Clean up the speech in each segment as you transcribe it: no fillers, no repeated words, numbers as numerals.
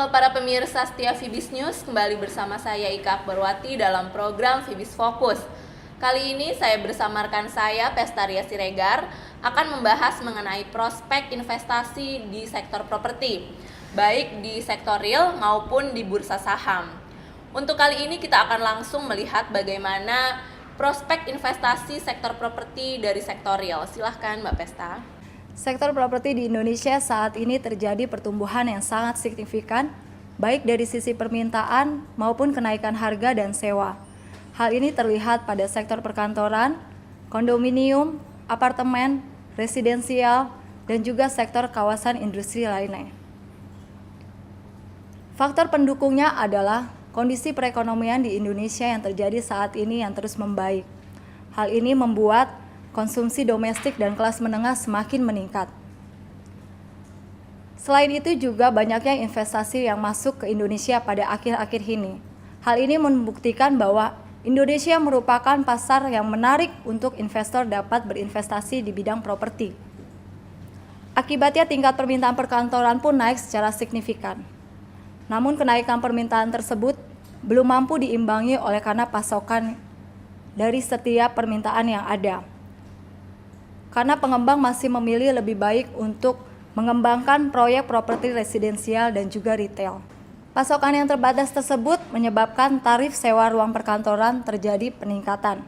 Halo para pemirsa setia Fibis News, kembali bersama saya Ika Akbarwati dalam program Fibis Fokus. Kali ini saya bersama rekan saya, Pestaria Siregar, akan membahas mengenai prospek investasi di sektor properti, baik di sektor real maupun di bursa saham. Untuk kali ini kita akan langsung melihat bagaimana prospek investasi sektor properti dari sektor real. Silahkan Mbak Pesta. Sektor properti di Indonesia saat ini terjadi pertumbuhan yang sangat signifikan, baik dari sisi permintaan maupun kenaikan harga dan sewa. Hal ini terlihat pada sektor perkantoran, kondominium, apartemen, residensial, dan juga sektor kawasan industri lainnya. Faktor pendukungnya adalah kondisi perekonomian di Indonesia yang terjadi saat ini yang terus membaik. Hal ini membuat konsumsi domestik dan kelas menengah semakin meningkat. Selain itu juga banyaknya investasi yang masuk ke Indonesia pada akhir-akhir ini. Hal ini membuktikan bahwa Indonesia merupakan pasar yang menarik untuk investor dapat berinvestasi di bidang properti. Akibatnya tingkat permintaan perkantoran pun naik secara signifikan. Namun kenaikan permintaan tersebut belum mampu diimbangi oleh karena pasokan dari setiap permintaan yang ada. Karena pengembang masih memilih lebih baik untuk mengembangkan proyek properti residensial dan juga retail. Pasokan yang terbatas tersebut menyebabkan tarif sewa ruang perkantoran terjadi peningkatan.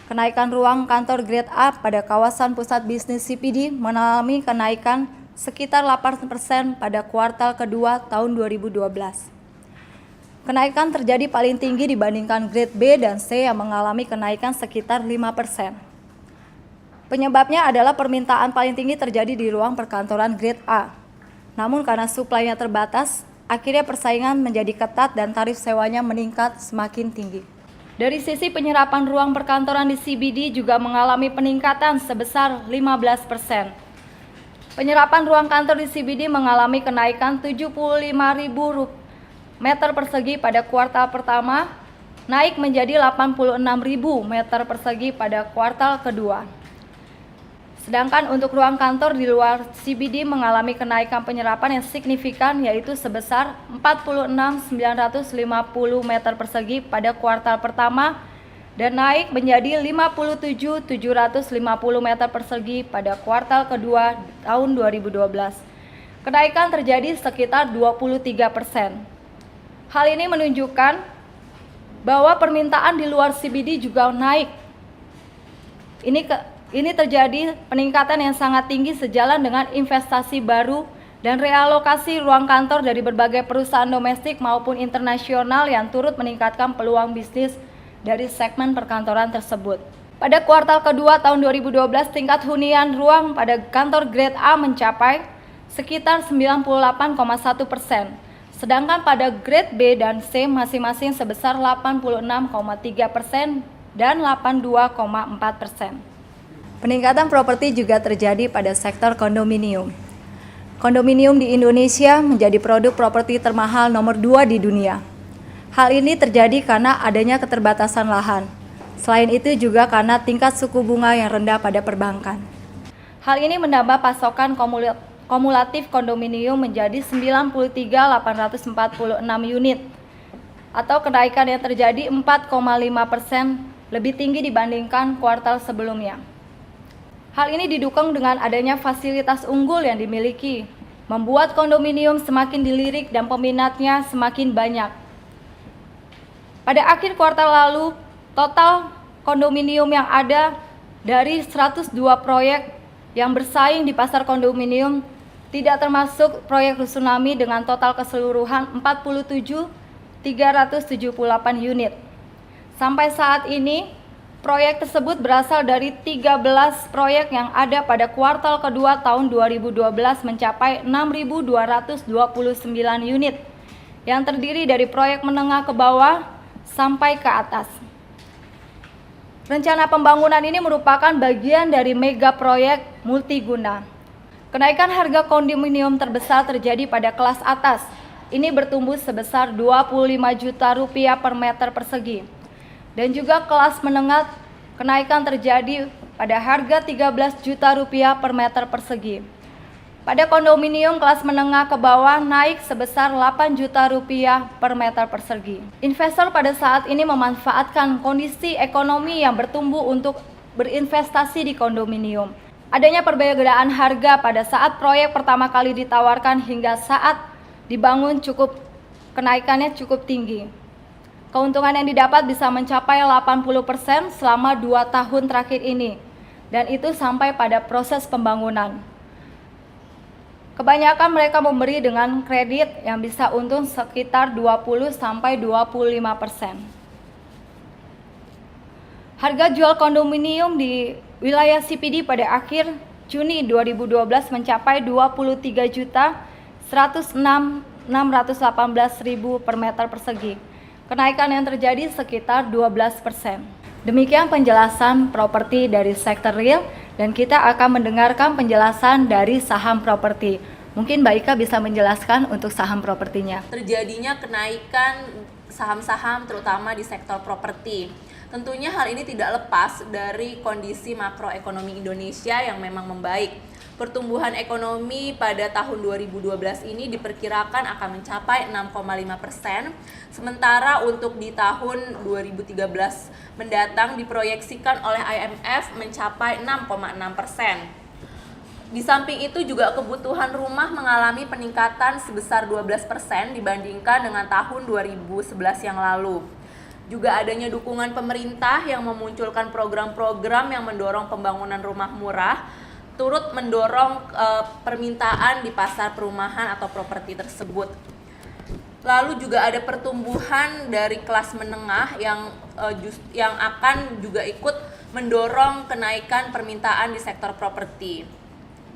Kenaikan ruang kantor grade A pada kawasan pusat bisnis CPD mengalami kenaikan sekitar 8% pada kuartal kedua tahun 2012. Kenaikan terjadi paling tinggi dibandingkan grade B dan C yang mengalami kenaikan sekitar 5%. Penyebabnya adalah permintaan paling tinggi terjadi di ruang perkantoran grade A. Namun karena suplainya terbatas, akhirnya persaingan menjadi ketat dan tarif sewanya meningkat semakin tinggi. Dari sisi penyerapan ruang perkantoran di CBD juga mengalami peningkatan sebesar 15%. Penyerapan ruang kantor di CBD mengalami kenaikan 75.000 meter persegi pada kuartal pertama, naik menjadi 86.000 meter persegi pada kuartal kedua. Sedangkan untuk ruang kantor di luar CBD mengalami kenaikan penyerapan yang signifikan, yaitu sebesar 46.950 meter persegi pada kuartal pertama dan naik menjadi 57.750 meter persegi pada kuartal kedua tahun 2012. Kenaikan terjadi sekitar 23%. Hal ini menunjukkan bahwa permintaan di luar CBD juga naik. Ini terjadi peningkatan yang sangat tinggi sejalan dengan investasi baru dan realokasi ruang kantor dari berbagai perusahaan domestik maupun internasional yang turut meningkatkan peluang bisnis dari segmen perkantoran tersebut. Pada kuartal kedua tahun 2012, tingkat hunian ruang pada kantor grade A mencapai sekitar 98,1%, sedangkan pada grade B dan C masing-masing sebesar 86,3% dan 82,4%. Peningkatan properti juga terjadi pada sektor kondominium. Kondominium di Indonesia menjadi produk properti termahal nomor 2 di dunia. Hal ini terjadi karena adanya keterbatasan lahan. Selain itu juga karena tingkat suku bunga yang rendah pada perbankan. Hal ini menambah pasokan kumulatif kondominium menjadi 93.846 unit atau kenaikan yang terjadi 4,5% lebih tinggi dibandingkan kuartal sebelumnya. Hal ini didukung dengan adanya fasilitas unggul yang dimiliki, membuat kondominium semakin dilirik dan peminatnya semakin banyak. Pada akhir kuartal lalu, total kondominium yang ada dari 102 proyek yang bersaing di pasar kondominium, tidak termasuk proyek Rusunami dengan total keseluruhan 47.378 unit. Sampai saat ini, proyek tersebut berasal dari 13 proyek yang ada pada kuartal kedua tahun 2012 mencapai 6.229 unit yang terdiri dari proyek menengah ke bawah sampai ke atas. Rencana pembangunan ini merupakan bagian dari mega proyek multiguna. Kenaikan harga kondominium terbesar terjadi pada kelas atas. Ini bertumbuh sebesar 25 juta rupiah per meter persegi. Dan juga kelas menengah kenaikan terjadi pada harga 13 juta rupiah per meter persegi. Pada kondominium kelas menengah ke bawah naik sebesar 8 juta rupiah per meter persegi. Investor pada saat ini memanfaatkan kondisi ekonomi yang bertumbuh untuk berinvestasi di kondominium. Adanya perbedaan harga pada saat proyek pertama kali ditawarkan hingga saat dibangun kenaikannya cukup tinggi. Keuntungan yang didapat bisa mencapai 80% selama 2 tahun terakhir ini, dan itu sampai pada proses pembangunan. Kebanyakan mereka memberi dengan kredit yang bisa untung sekitar 20-25%. Harga jual kondominium di wilayah CPD pada akhir Juni 2012 mencapai 23.106.618.000 per meter persegi. Kenaikan yang terjadi sekitar 12%. Demikian penjelasan properti dari sektor real, dan kita akan mendengarkan penjelasan dari saham properti. Mungkin Mbak Ika bisa menjelaskan untuk saham propertinya. Terjadinya kenaikan saham-saham terutama di sektor properti. Tentunya hal ini tidak lepas dari kondisi makroekonomi Indonesia yang memang membaik. Pertumbuhan ekonomi pada tahun 2012 ini diperkirakan akan mencapai 6,5%, sementara untuk di tahun 2013 mendatang diproyeksikan oleh IMF mencapai 6,6%. Di samping itu juga kebutuhan rumah mengalami peningkatan sebesar 12% dibandingkan dengan tahun 2011 yang lalu. Juga adanya dukungan pemerintah yang memunculkan program-program yang mendorong pembangunan rumah murah, turut mendorong permintaan di pasar perumahan atau properti tersebut. Lalu juga ada pertumbuhan dari kelas menengah yang akan juga ikut mendorong kenaikan permintaan di sektor properti.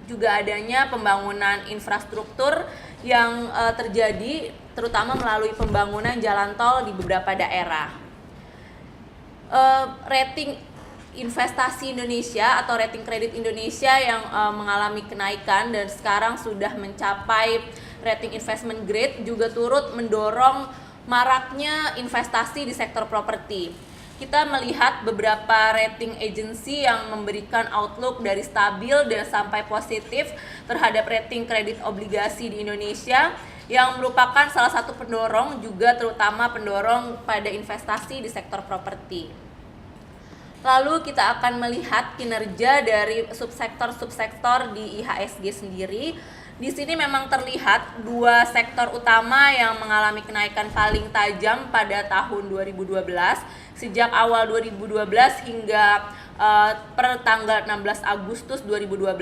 Juga adanya pembangunan infrastruktur yang terjadi terutama melalui pembangunan jalan tol di beberapa daerah. Rating investasi Indonesia atau rating kredit Indonesia yang mengalami kenaikan dan sekarang sudah mencapai rating investment grade juga turut mendorong maraknya investasi di sektor properti. Kita melihat beberapa rating agency yang memberikan outlook dari stabil dan sampai positif terhadap rating kredit obligasi di Indonesia yang merupakan salah satu pendorong juga terutama pendorong pada investasi di sektor properti. Lalu kita akan melihat kinerja dari subsektor-subsektor di IHSG sendiri. Di sini memang terlihat dua sektor utama yang mengalami kenaikan paling tajam pada tahun 2012. Sejak awal 2012 hingga per tanggal 16 Agustus 2012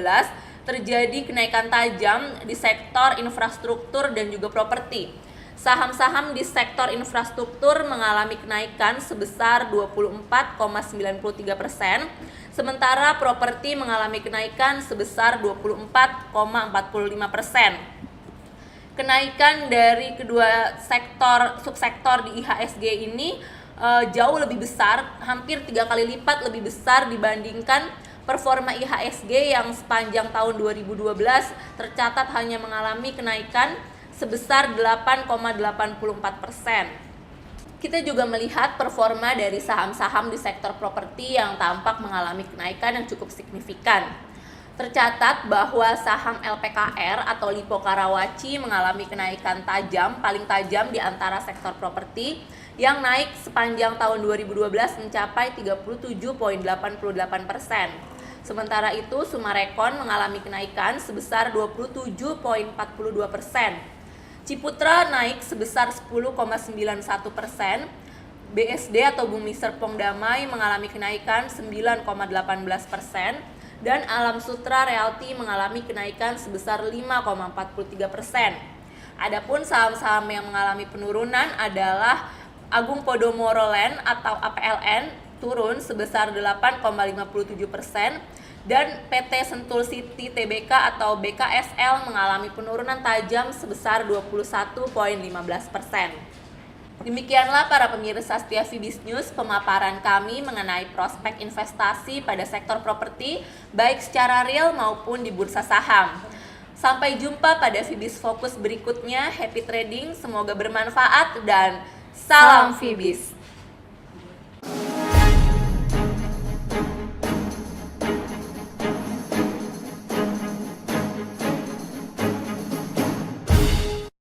terjadi kenaikan tajam di sektor infrastruktur dan juga properti. Saham-saham di sektor infrastruktur mengalami kenaikan sebesar 24,93%, sementara properti mengalami kenaikan sebesar 24,45%. Kenaikan dari kedua subsektor di IHSG ini jauh lebih besar, hampir 3 kali lipat lebih besar dibandingkan performa IHSG yang sepanjang tahun 2012 tercatat hanya mengalami kenaikan sebesar 8,84%. Kita juga melihat performa dari saham-saham di sektor properti yang tampak mengalami kenaikan yang cukup signifikan. Tercatat bahwa saham LPKR atau Lipo Karawaci mengalami kenaikan paling tajam di antara sektor properti yang naik sepanjang tahun 2012 mencapai 37,88%. Sementara itu Sumarekon mengalami kenaikan sebesar 27,42%. Ciputra naik sebesar 10,91%, BSD atau Bumi Serpong Damai mengalami kenaikan 9,18%, dan Alam Sutra Realty mengalami kenaikan sebesar 5,43%. Adapun saham-saham yang mengalami penurunan adalah Agung Podomoro Land atau APLN turun sebesar 8,57%, dan PT Sentul City Tbk atau BKSL mengalami penurunan tajam sebesar 21,15%. Demikianlah para pemirsa setia Fibis News pemaparan kami mengenai prospek investasi pada sektor properti baik secara real maupun di bursa saham. Sampai jumpa pada Fibis Fokus berikutnya. Happy trading, semoga bermanfaat dan salam Fibis.